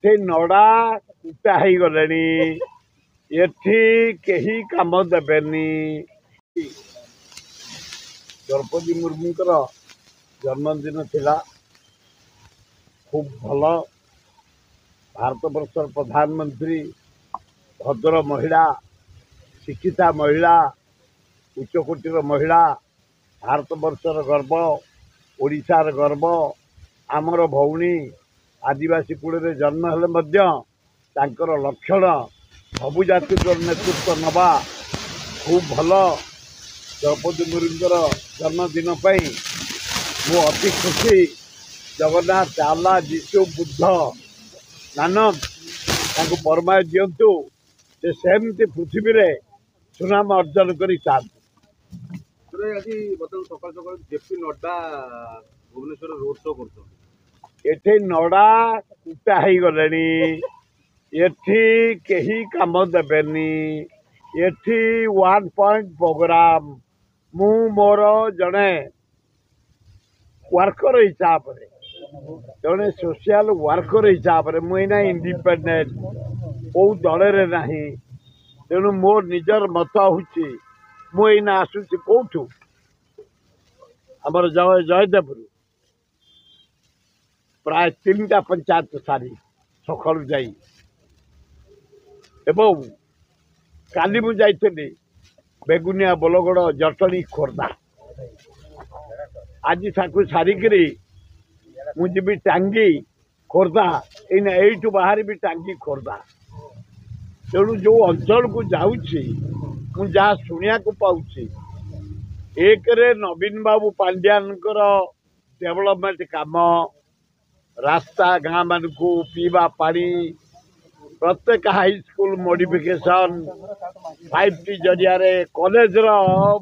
एठे नड़ा कुटा हो गले एठी केही काम देबेनी। द्रौपदी मुर्मू जन्मदिन थिला खूब भल भारत वर्षर प्रधानमंत्री भद्र महिला शिक्षिता महिला उच्चकोटीर महिला भारत वर्षर गर्व ओडिशार गर्व आमर भौणी आदिवासी कूड़े जन्म हेले मध्य तांकर लक्षण सबु जाति नेतृत्व नवा खूब भल। द्रौपदी मुर्मूर जन्मदिन मु अति खुशी। जगन्नाथ आल्ला जीशु बुद्ध नानक तांको परमाय दियंतु से सेमती पृथ्वी रे सुनाम अर्जन करी चाहते। आज बर्तमान सकाल सकाल JP Nadda Bhubaneswar road show कर एठे नड़ा कुटा हो गले एठी केही काम देबेनी। एठी 1 पॉइंट प्रोग्राम मु मोर जड़े वर्कर हिसाब से जड़े सोशल वर्कर हिसाब से मुझे इंडिपेंडेंट कौ दल ना तेणु मोर निजर मत होना आसूसी कौटू आमर जयदेवपुर प्राय 3टा पंचायत सारी सकाल जाई एवं काली मु जाइली बेगुनिया बोलगड़ जटणी खोर्धा आज ताकू सारिकी मुझे टांगी खोर्धा यू बाहर भी टांगी खोर्धा तेणु जो अंचल को जाऊँगी जहाँ शुणा को पाऊँ एक नवीन बाबू पांड्यान डेवलपमेंट काम रास्ता गाँ मान को पीवा पानी प्रत्येक हाई स्कूल मॉडिफिकेशन 5T जरिया कॉलेज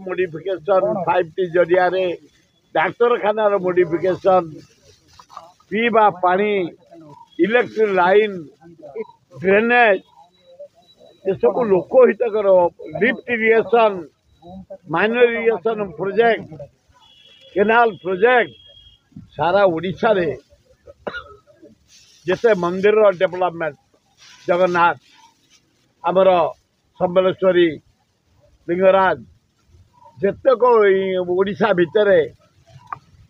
मॉडिफिकेशन 5T जरिया डाक्तरखाना मॉडिफिकेशन पीवा पानी इलेक्ट्रिक लाइन ड्रेनेज ये सब लोकहित lift irrigation minor irrigation project canal project सारा ओडिशा रे जैसे मंदिर डेवलपमेंट जगन्नाथ आमर सम्बलेश्वरी लिंगराज जितक ओडिशा भितर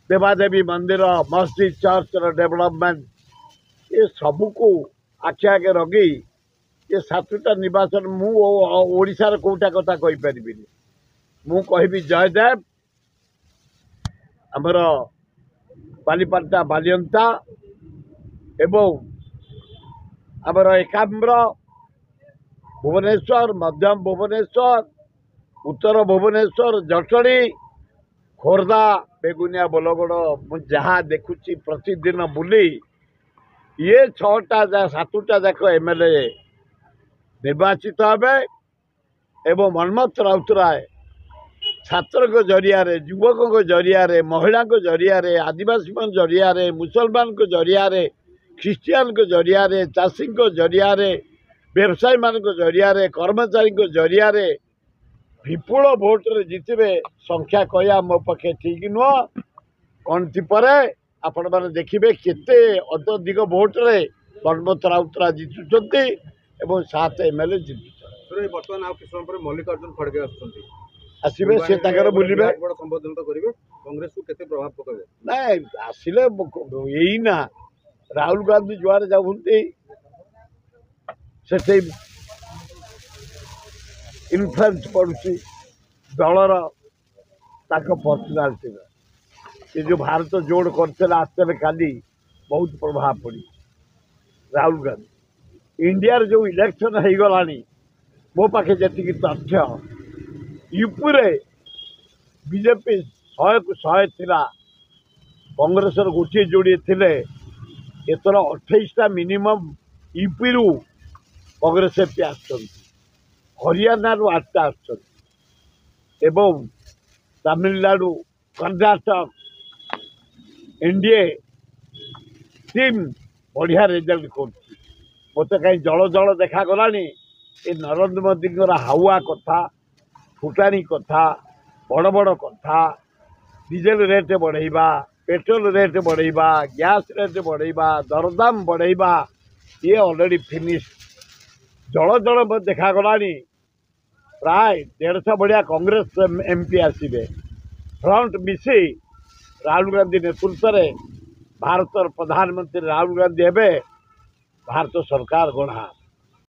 देवादेवी मंदिर मस्जिद चर्च डेवलपमेंट ये सबू को आखि आगे रगी ये 7टा निर्वाचन मु ओडिशा रे कोटा कथा कहि परिबिनी मु कहबी जयदेव आमर बालीपाटा बालियंता एवं आमर एकाम्र भुवनेश्वर मध्यम भुवनेश्वर उत्तर भुवनेश्वर जटणी खोर्धा बेगुनिया बोलगड़ मुझा देखुची प्रतिदिन बुली ये 7टा जाक MLA निर्वाचित हे एवं मनमथ राउतराय छात्र जरिया युवकों जरिया महिला जरिया आदिवासी जरिया मुसलमान जरिया ख्रिस्टियान जरिया चाषी जरिया व्यवसायी मान जरिया कर्मचारी जरिया विपुल भोट रे जितबे संख्या कहया मो पक्षे ठीक नुह गणति पर आपण मैंने देखिए केते अत्यधिक भोट रे मनमथ राउतराय जितुंट एवं 7 MLA जितुंट। बर्तमान आउ किछ समय पर मल्लिकार्जुन खड़गे आसबे से बुलबे संबोधन तो करेंगे कांग्रेस को केते प्रभाव पकड़े ना आसिले यही ना राहुल गांधी जुआर जाऊँगी से इनफ्लुएंस पड़ुची दलर पर्सनालीटी ये जो भारत जोड़ करते आस्ते काली बहुत प्रभाव पड़ी राहुल गांधी इंडिया जो इलेक्शन हो गला मो पाखे जी तथ्य यूपी रे बीजेपी 100 को 100 थिला कांग्रेस गोटे जोड़े थे एथर 28टा मिनिमम यूपी रु कांग्रेस एमपी हरियाणा रु 8टा एवं तमिलनाडु कर्णाटक एनडीए टीम बढ़िया रिजल्ट कर मत कहीं जल जल देखा गला ये नरेंद्र मोदी हावा कथा फुटाणी कथा बड़ बड़ कथा डीजेल रेट बढ़ेबा पेट्रोल रेट बढ़ेबा गैस रेट बढ़ेबा दरदाम बढ़ेबा ये ऑलरेडी फिनिश जड़ जड़ देखागला प्राय 150 बढ़िया कांग्रेस एमपी आसवे फ्रंट मिसी राहुल गांधी नेतृत्व में भारत प्रधानमंत्री राहुल गांधी एवं भारत सरकार गढ़ा